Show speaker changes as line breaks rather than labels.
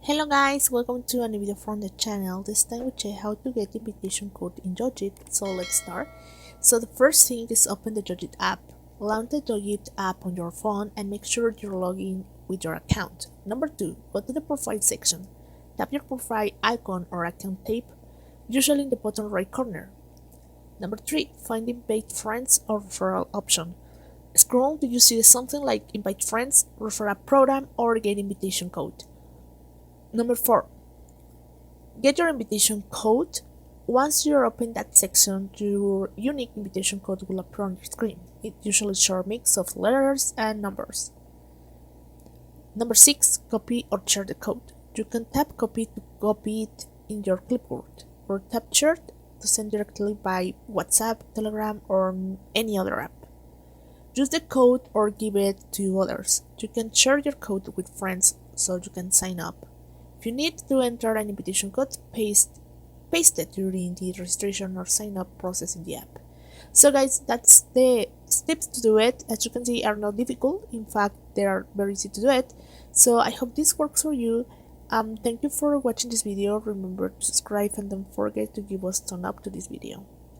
Hello guys, welcome to a new video from the channel. This time we check how to get invitation code in Joyit. So let's start. So the first thing is open the Joyit app. Launch the Joyit app on your phone and make sure you're logged in with your account. Number 2, go to the profile section. Tap your profile icon or account tab, usually in the bottom right corner. Number 3, find invite friends or referral option. Scroll till you see something like invite friends, refer a program, or get invitation code. Number 4, get your invitation code. Once you open that section, your unique invitation code will appear on your screen. It usually shows a mix of letters and numbers. Number 6, copy or share the code. You can tap copy to copy it in your clipboard, or tap share to send directly by WhatsApp, Telegram, or any other app. Use the code or give it to others. You can share your code with friends so you can sign up. If you need to enter an invitation code, paste it during the registration or sign up process in the app. So guys, that's the steps to do it. As you can see, are not difficult. In fact, they are very easy to do it. So I hope this works for you. Thank you for watching this video. Remember to subscribe and don't forget to give us a thumbs up to this video.